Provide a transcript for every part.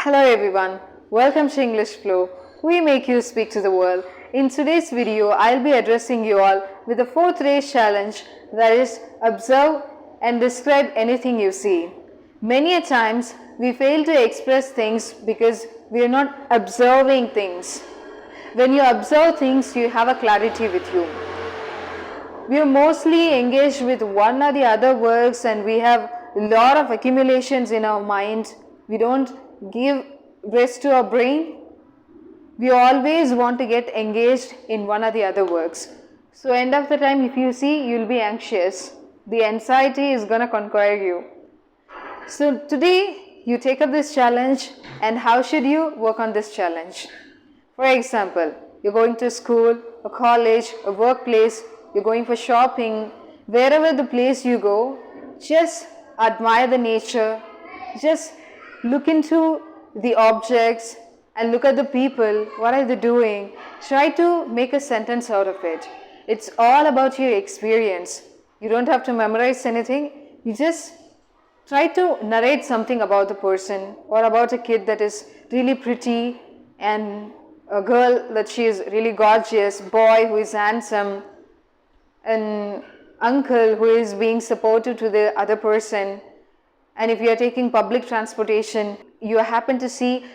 Hello everyone, welcome to Englishfloww. We make you speak to the world. In today's video, I'll be addressing you all with a 4th race challenge, that is, observe and describe anything you see. Many a times, we fail to express things because we are not observing things. When you observe things, you have a clarity with you. We are mostly engaged with one or the other works and we have a lot of accumulations in our mind. We don't give rest to our brain. We always want to get engaged in one or the other works. So end of the time, if you see, you'll be anxious. The anxiety is going to conquer you. So today, you take up this challenge, and how should you work on this challenge? For example, you're going to school, a college, a workplace, you're going for shopping, wherever the place you go, just admire the nature, just look into the objects and look at the people, what are they doing? Try to make a sentence out of it. It's all about your experience. You don't have to memorize anything, you just try to narrate something about the person or about a kid that is really pretty and a girl that she is really gorgeous, boy who is handsome, an uncle who is being supportive to the other person. And if you are taking public transportation, you happen to see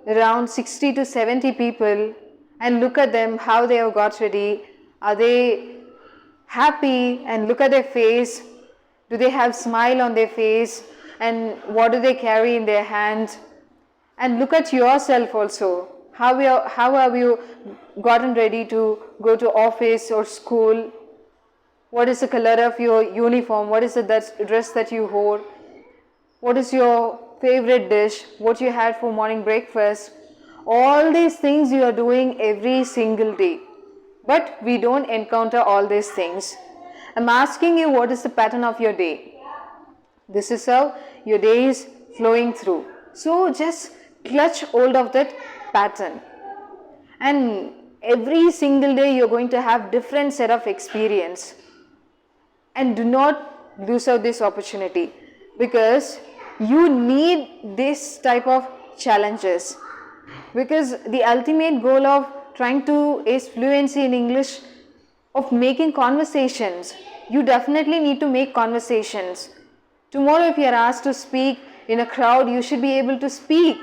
around 60 to 70 people and look at them, how they have got ready. Are they happy? And look at their face. Do they have smile on their face? And what do they carry in their hand? And look at yourself also. How have you gotten ready to go to office or school? What is the color of your uniform? What is the dress that you wore? What is your favorite dish? What you had for morning breakfast? All these things you are doing every single day. But we don't encounter all these things. I'm asking you, what is the pattern of your day? This is how your day is flowing through. So just clutch hold of that pattern. And every single day you're going to have different set of experience. And do not lose out this opportunity, because you need this type of challenges, because the ultimate goal of trying to ace fluency in English, of making conversations. You definitely need to make conversations. Tomorrow if you are asked to speak in a crowd, you should be able to speak.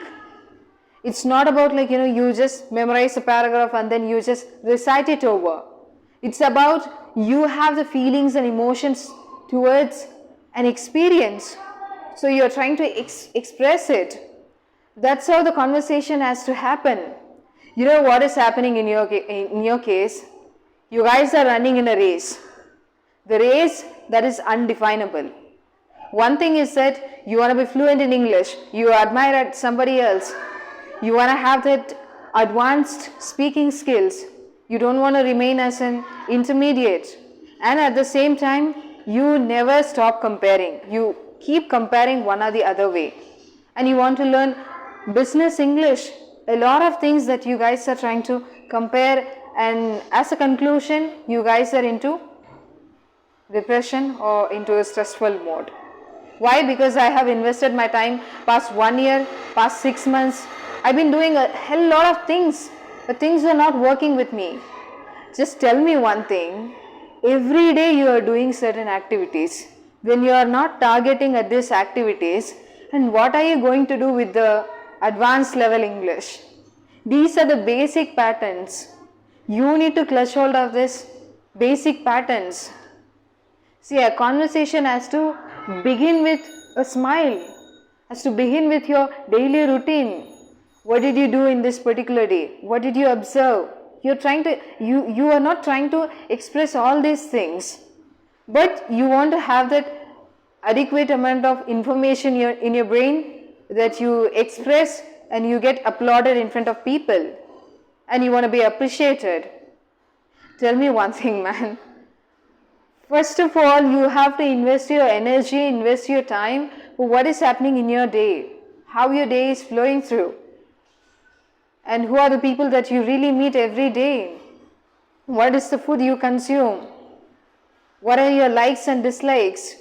It's not about you just memorize a paragraph and then you just recite it over. It's about you have the feelings and emotions towards an experience. So you're trying to express it. That's how the conversation has to happen. You know what is happening in your case? You guys are running in a race. The race that is undefinable. One thing is that you want to be fluent in English. You admire somebody else. You want to have that advanced speaking skills. You don't want to remain as an intermediate. And at the same time, you never stop comparing. You keep comparing one or the other way. And you want to learn business English. A lot of things that you guys are trying to compare, and as a conclusion, you guys are into depression or into a stressful mode. Why? Because I have invested my time past 1 year, past 6 months. I've been doing a hell lot of things, but things are not working with me. Just tell me one thing. Every day you are doing certain activities. When you are not targeting at these activities, and what are you going to do with the advanced level English? These are the basic patterns. You need to clutch hold of this basic patterns. See, a conversation has to begin with a smile, has to begin with your daily routine. What did you do in this particular day? What did you observe? You are not trying to express all these things, but you want to have that adequate amount of information in your brain that you express and you get applauded in front of people and you want to be appreciated. Tell me one thing, man. First of all, you have to invest your energy, invest your time for what is happening in your day, how your day is flowing through. And who are the people that you really meet every day? What is the food you consume? What are your likes and dislikes?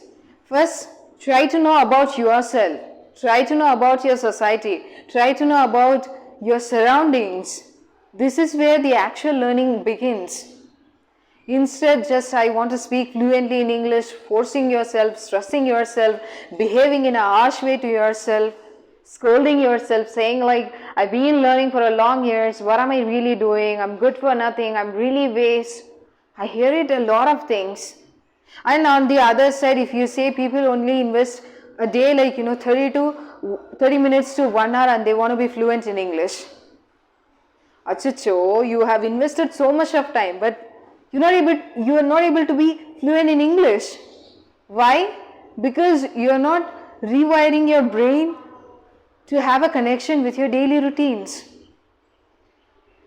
First, try to know about yourself. Try to know about your society. Try to know about your surroundings. This is where the actual learning begins. Instead, just I want to speak fluently in English, forcing yourself, stressing yourself, behaving in a harsh way to yourself, scolding yourself, saying like, I've been learning for a long years, what am I really doing? I'm good for nothing, I'm really waste. I hear it a lot of things. And on the other side, if you say people only invest a day like 30 minutes to 1 hour and they want to be fluent in English. Achacho, you have invested so much of time, but you are not able to be fluent in English. Why? Because you are not rewiring your brain to have a connection with your daily routines.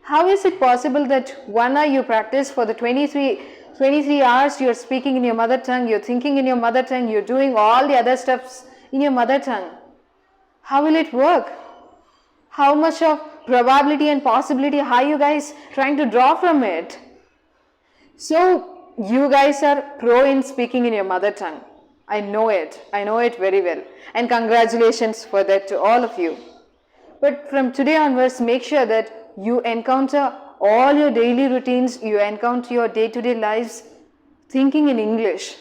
How is it possible that 1 hour you practice for the 23 hours you are speaking in your mother tongue, you're thinking in your mother tongue, you're doing all the other stuffs in your mother tongue? How will it work? How much of probability and possibility are you guys trying to draw from it? So you guys are pro in speaking in your mother tongue. I know it very well, and congratulations for that to all of you. But from today onwards, make sure that you encounter all your daily routines, you encounter your day-to-day lives thinking in English.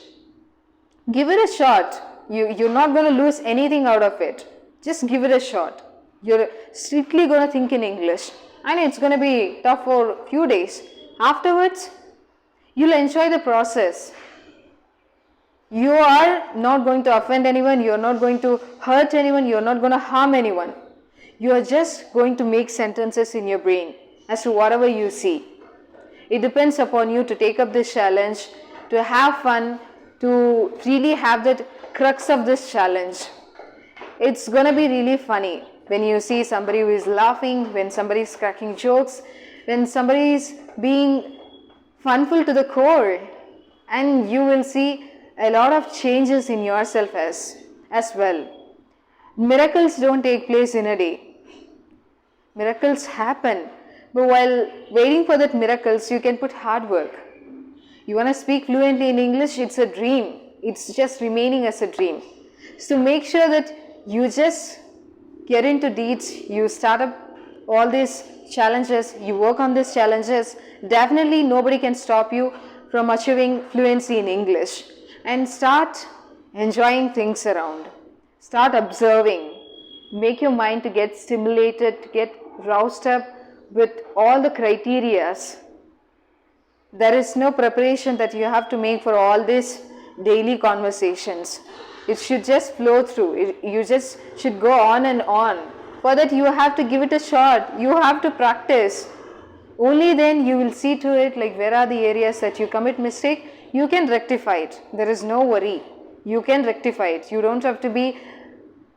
Give it a shot. You're not going to lose anything out of it. Just give it a shot. You're strictly going to think in English, and it's going to be tough for a few days. Afterwards, you'll enjoy the process. You are not going to offend anyone, you are not going to hurt anyone, you are not going to harm anyone. You are just going to make sentences in your brain as to whatever you see. It depends upon you to take up this challenge, to have fun, to really have that crux of this challenge. It's going to be really funny when you see somebody who is laughing, when somebody is cracking jokes, when somebody is being funful to the core, and you will see a lot of changes in yourself as well. Miracles don't take place in a day. Miracles happen, but while waiting for that miracles, you can put hard work. You want to speak fluently in English, it's a dream. It's just remaining as a dream. So make sure that you just get into deeds, you start up all these challenges, you work on these challenges. Definitely nobody can stop you from achieving fluency in English. And start enjoying things around. Start observing. Make your mind to get stimulated, to get roused up with all the criterias. There is no preparation that you have to make for all these daily conversations. It should just flow through. You just should go on and on. For that you have to give it a shot. You have to practice. Only then you will see to it like where are the areas that you commit mistake. You can rectify it. There is no worry. You can rectify it. You don't have to be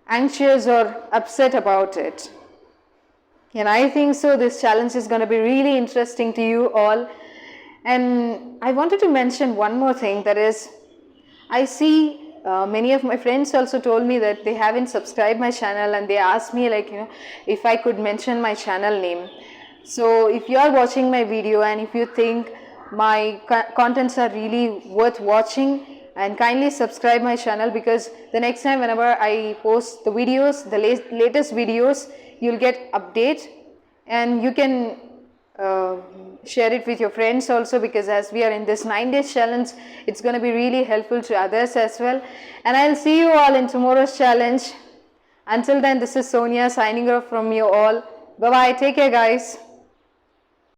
anxious or upset about it. And I think so this challenge is going to be really interesting to you all. And I wanted to mention one more thing, that is, I see many of my friends also told me that they haven't subscribed my channel, and they asked me if I could mention my channel name. So if you are watching my video and if you think my contents are really worth watching, and kindly subscribe my channel, because the next time whenever I post the videos, the latest videos, you'll get update, and you can share it with your friends also, because as we are in this 9 days challenge, it's going to be really helpful to others as well. And I'll see you all in tomorrow's challenge. Until then, this is Sonia signing off from you all. Bye bye. Take care, guys.